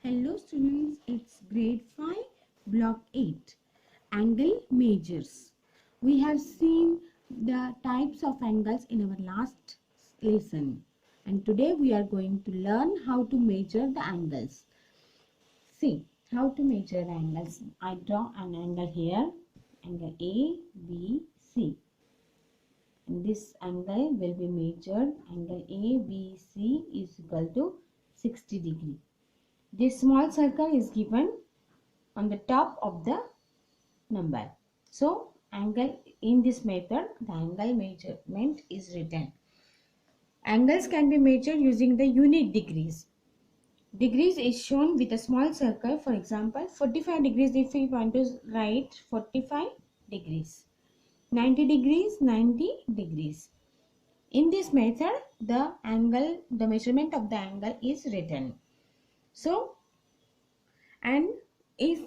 Hello students, it's grade 5, block 8, angle measures. We have seen the types of angles in our last lesson, and today we are going to learn how to measure the angles. See how to measure the angles. I draw an angle here, angle A, B, C. And this angle will be measured. Angle A, B, C is equal to 60 degree. This small circle is given on the top of the number. So, angle in this method, the angle measurement is written. Angles can be measured using the unit degrees. Degrees is shown with a small circle. For example, 45 degrees if we want to write 45 degrees. 90 degrees, 90 degrees. In this method, the measurement of the angle is written. So, and if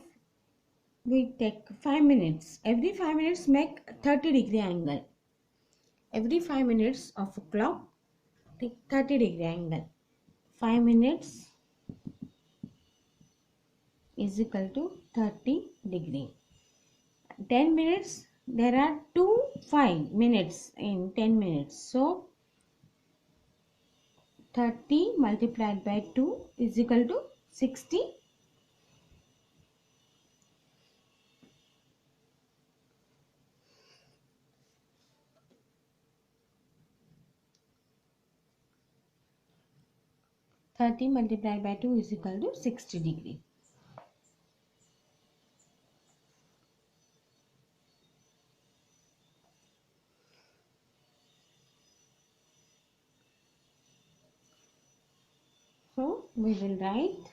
we take 5 minutes, every 5 minutes make 30 degree angle. Every 5 minutes of a clock take 30 degree angle. 5 minutes is equal to 30 degree. 10 minutes, there are 5 minutes in 10 minutes. So 30 multiplied by 2 is equal to 60. 30 multiplied by 2 is equal to 60 degree. So we will write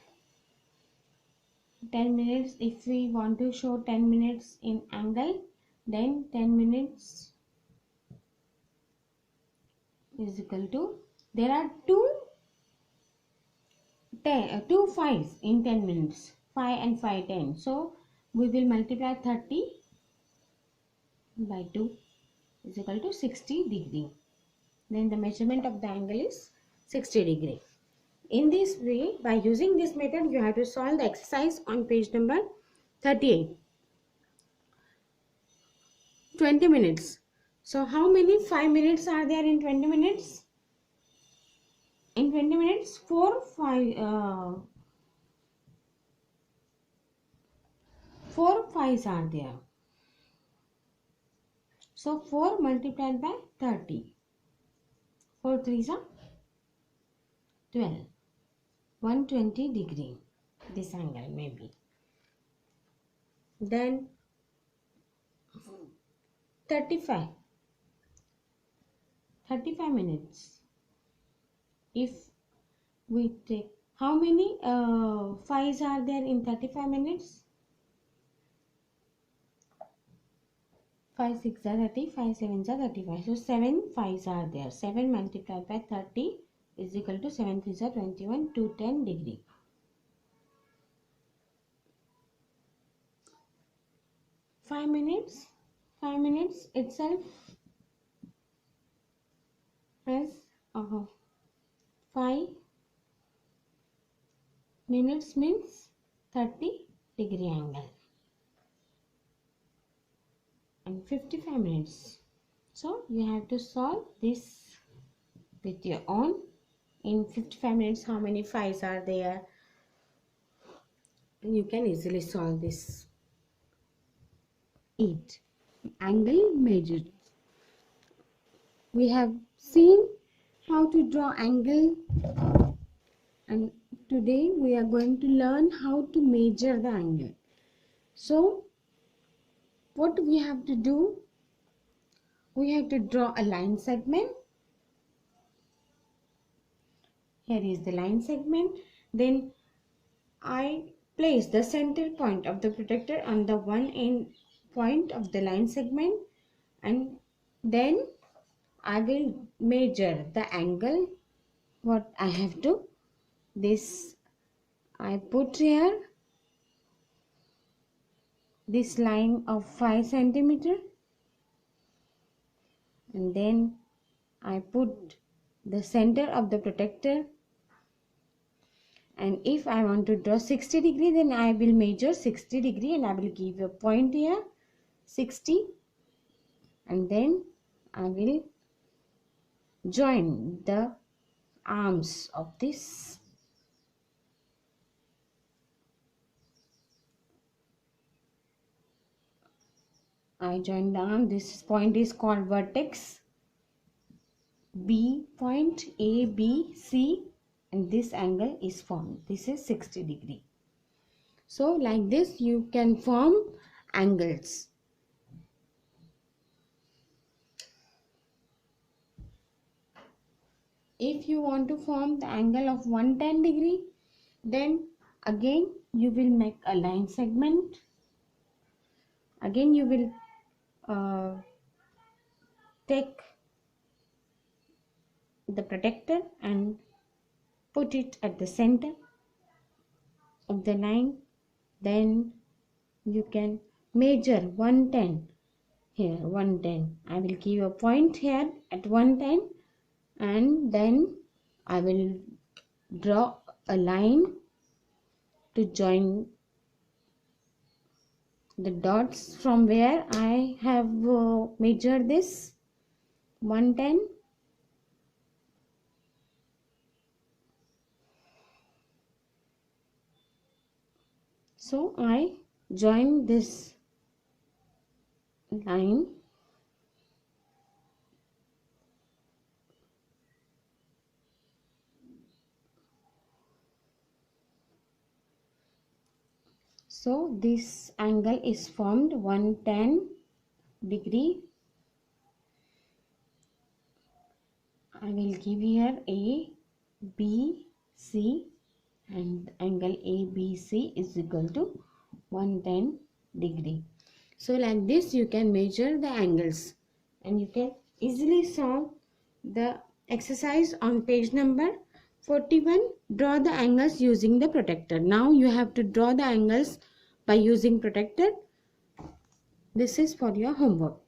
10 minutes. If we want to show 10 minutes in angle, then 10 minutes is equal to, there are two 5's in 10 minutes, 5 and 5, 10. So we will multiply 30 by 2 is equal to 60 degree. Then the measurement of the angle is 60 degree. In this way, by using this method, you have to solve the exercise on page number 38. 20 minutes. So how many 5 minutes are there in 20 minutes? In 20 minutes, 4 5's are there. So 4 multiplied by 30. 4 3's are 12. 120 degree. This angle may be. Then 35 minutes. If we take, how many 5's are there in 35 minutes? 5 6 are 30, 5 7 are 35. So 7 5's are there. 7 multiplied by 30 is equal to 7 3's are 21, 210 degree. 5 minutes itself has 5 minutes means 30 degree angle. And 55 minutes. So you have to solve this with your own. In 55 minutes, how many 5's are there? You can easily solve this. 8. Angle measured. We have seen how to draw angle, and today we are going to learn how to measure the angle. So what we have to do, we have to draw a line segment. Here is the line segment. Then I place the center point of the protractor on the one end point of the line segment, and then I will measure the angle. What I have to, this I put here this line of 5 centimeter, and then I put the center of the protractor, And if I want to draw 60 degree, then I will measure 60 degree and I will give a point here 60, and then I will join the arms of this. I join the arm. This point is called vertex. B point A, B, C, and this angle is formed. This is 60 degree. So like this you can form angles. If you want to form the angle of 110 degree, then again you will make a line segment. Again you will take the protector and put it at the center of the line. Then you can measure 110 here, 110. I will give a point here at 110, and then I will draw a line to join the dots from where I have measured this 110. So I join this line so this angle is formed 110 degree. I will give here A, B, C, and angle ABC is equal to 110 degree. So like this you can measure the angles, and you can easily solve the exercise on page number 41. Draw the angles using the protector. Now you have to draw the angles by using protector. This is for your homework.